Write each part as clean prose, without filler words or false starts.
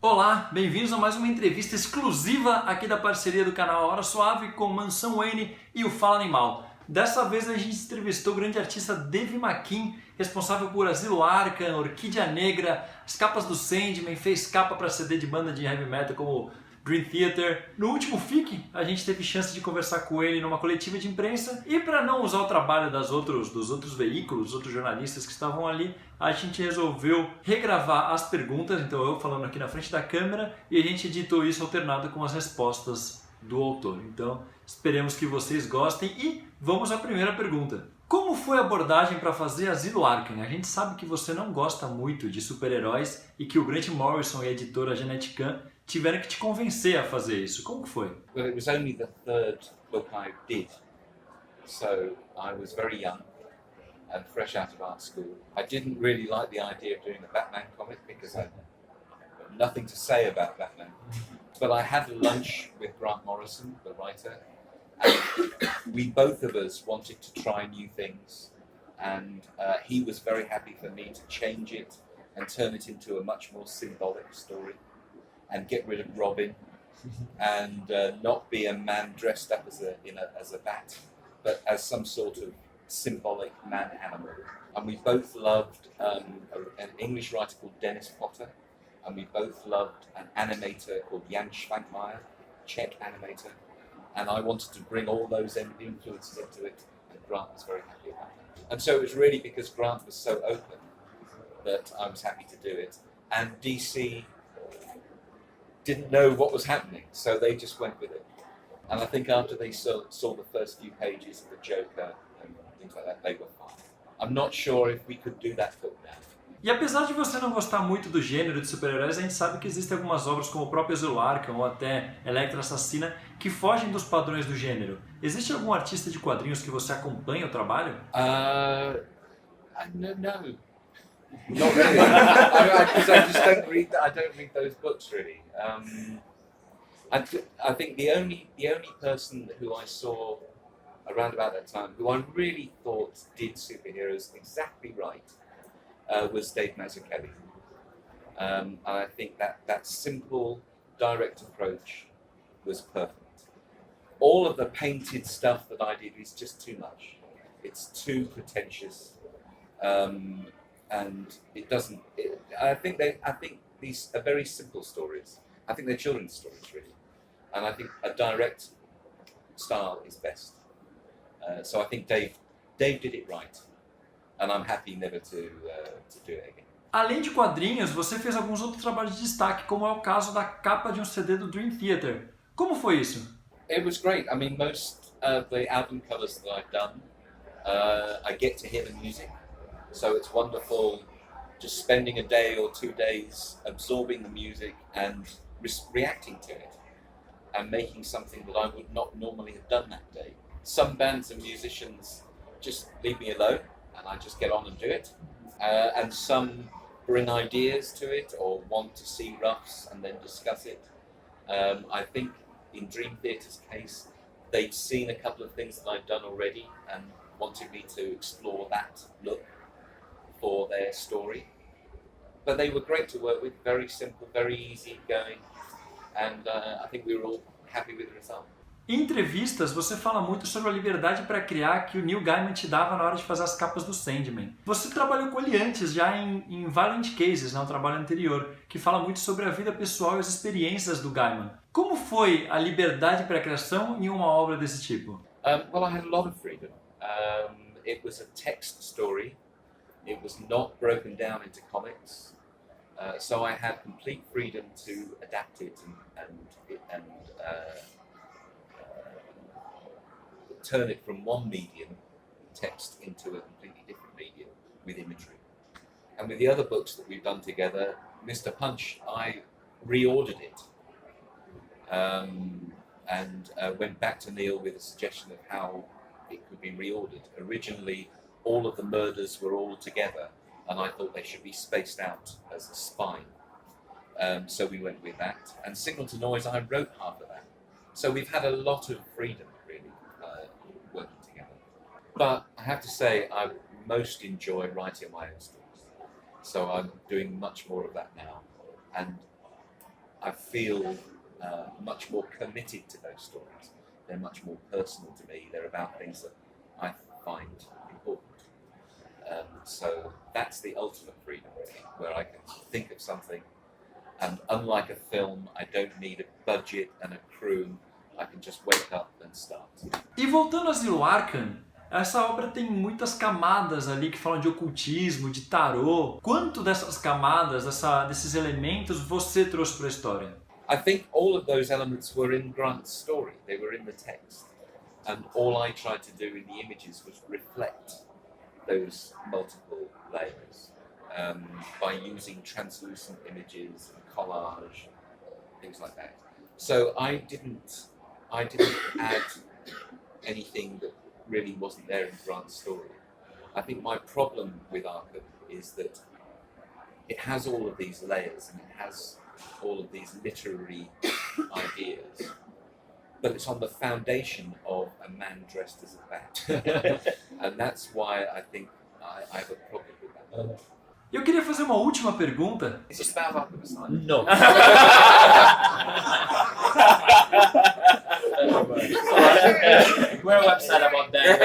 Olá, bem-vindos a mais uma entrevista exclusiva aqui da parceria do canal Hora Suave com Mansão Wayne e o Fala Animal. Dessa vez a gente entrevistou o grande artista Dave McKean, responsável por Asilo Arkham, Orquídea Negra, as capas do Sandman, fez capa para CD de banda de heavy metal como Dream Theater. No último FIC, a gente teve chance de conversar com ele numa coletiva de imprensa e para não usar o trabalho dos outros veículos, dos outros jornalistas que estavam ali, a gente resolveu regravar as perguntas, então eu falando aqui na frente da câmera e a gente editou isso alternado com as respostas do autor. Então esperemos que vocês gostem e vamos à primeira pergunta. Como foi a abordagem para fazer Asilo Arkham? A gente sabe que você não gosta muito de super-heróis e que o Grant Morrison e a editora Jeanette Kahn tiveram que te convencer a fazer isso. Como que foi? Well, it was only the third book I did, so I was very young and fresh out of art school. I didn't really like the idea of doing a Batman comic because I had nothing to say about Batman. But I had lunch with Grant Morrison, the writer, and we both of us wanted to try new things, and he was very happy for me to change it and turn it into a much more symbolic story and get rid of Robin and not be a man dressed up as a bat, but as some sort of symbolic man animal. And we both loved an English writer called Dennis Potter, and we both loved an animator called Jan Schwankmeyer, Czech animator, and I wanted to bring all those influences into it, and Grant was very happy about it. And so it was really because Grant was so open that I was happy to do it, and DC didn't know what was happening, so they just went with it. And I think after they saw the first few pages of the Joker and things like that, they were fine. I'm not sure if we could do that book now. E apesar de você não gostar muito do gênero de super-heróis, a gente sabe que existem algumas obras como o próprio Asilo Arkham ou até Electra Assassina que fogem dos padrões do gênero. Existe algum artista de quadrinhos que você acompanha o trabalho? No. Not really, because I just don't read. I don't read those books really. I think the only person who I saw around about that time who I really thought did superheroes exactly right was Dave Mazzucchelli. And I think that simple, direct approach was perfect. All of the painted stuff that I did is just too much. It's too pretentious. And it doesn't. I think these are very simple stories. I think they're children's stories, really, and I think a direct style is best. So I think Dave did it right, and I'm happy never to do it again. Além de quadrinhos, você fez alguns outros trabalhos de destaque, como é o caso da capa de um CD do Dream Theater. Como foi isso? It was great. I mean, most of the album covers that I've done, I get to hear the music. So it's wonderful just spending a day or 2 days absorbing the music and reacting to it and making something that I would not normally have done that day. Some bands and musicians just leave me alone and I just get on and do it. And some bring ideas to it or want to see roughs and then discuss it. I think in Dream Theater's case, they'd seen a couple of things that I'd done already and wanted me to explore that look for their story, but they were great to work with, very simple, very easy going, and I think we were all happy with the result. Em entrevistas, você fala muito sobre a liberdade para criar que o Neil Gaiman te dava na hora de fazer as capas do Sandman. Você trabalhou com ele antes, já em Violent Cases, né, um trabalho anterior, que fala muito sobre a vida pessoal e as experiências do Gaiman. Como foi a liberdade para a criação em uma obra desse tipo? Well, I had a lot of freedom. It was a text story. It was not broken down into comics, so I had complete freedom to adapt it and turn it from one medium, text, into a completely different medium with imagery. And with the other books that we've done together, Mr. Punch, I reordered it and went back to Neil with a suggestion of how it could be reordered. Originally, all of the murders were all together, and I thought they should be spaced out as a spine. So we went with that. And Signal to Noise, I wrote half of that. So we've had a lot of freedom, really, working together. But I have to say, I most enjoy writing my own stories. So I'm doing much more of that now. And I feel much more committed to those stories. They're much more personal to me. They're about things that I find important. So that's the ultimate freedom, really, where I can think of something, and unlike a film, I don't need a budget and a crew. I can just wake up and start. E voltando a Asilo Arkham, essa obra tem muitas camadas ali que falam de ocultismo, de tarô. Quanto dessas camadas, desses elementos você trouxe para a história? I think all of those elements were in Grant's story. They were in the text. And all I tried to do in the images was reflect those multiple layers by using translucent images and collage, things like that. So I didn't add anything that really wasn't there in Grant's story. I think my problem with Arkham is that it has all of these layers and it has all of these literary ideas, but it's on the foundation of a man dressed as a bat. And that's why I think I have a problem with that. Eu queria fazer uma última pergunta. Is this about Arkham Asylum? No. We're upset about that.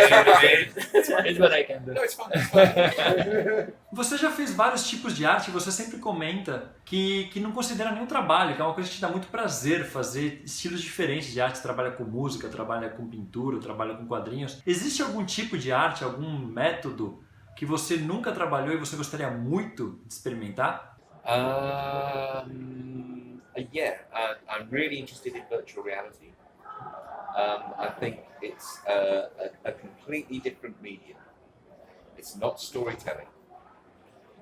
It's what I can do. No, it's fine. It's fine. Você já fez vários tipos de arte e você sempre comenta que não considera nenhum trabalho, que é uma coisa que te dá muito prazer fazer estilos diferentes de arte. Você trabalha com música, trabalha com pintura, trabalha com quadrinhos. Existe algum tipo de arte, algum método que você nunca trabalhou e você gostaria muito de experimentar? Yeah, I'm really interested in virtual reality. I think it's a completely different medium. It's not storytelling.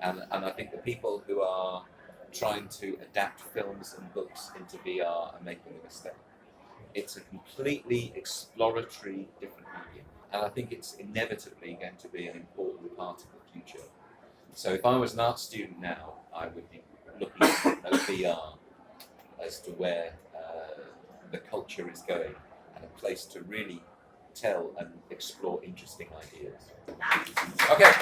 And I think the people who are trying to adapt films and books into VR are making a mistake. It's a completely exploratory, different medium. And I think it's inevitably going to be an important part of the future. So if I was an art student now, I would be looking at VR as to where the culture is going and a place to really tell and explore interesting ideas. Okay.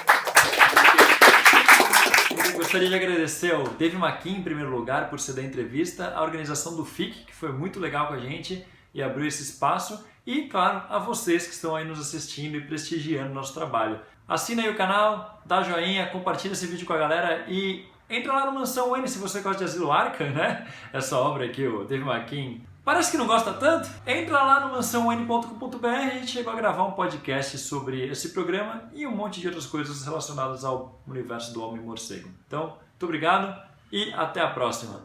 Eu gostaria de agradecer ao Dave McKean, em primeiro lugar, por ceder a entrevista, a organização do FIC, que foi muito legal com a gente e abriu esse espaço, e, claro, a vocês que estão aí nos assistindo e prestigiando o nosso trabalho. Assina aí o canal, dá joinha, compartilha esse vídeo com a galera e entra lá no Mansão Wayne se você gosta de Asilo Arkham, né? Essa obra aqui, o Dave McKean. Parece que não gosta tanto? Entra lá no mansãowayne.com.br, a gente chegou a gravar um podcast sobre esse programa e um monte de outras coisas relacionadas ao universo do Homem-Morcego. Então, muito obrigado e até a próxima!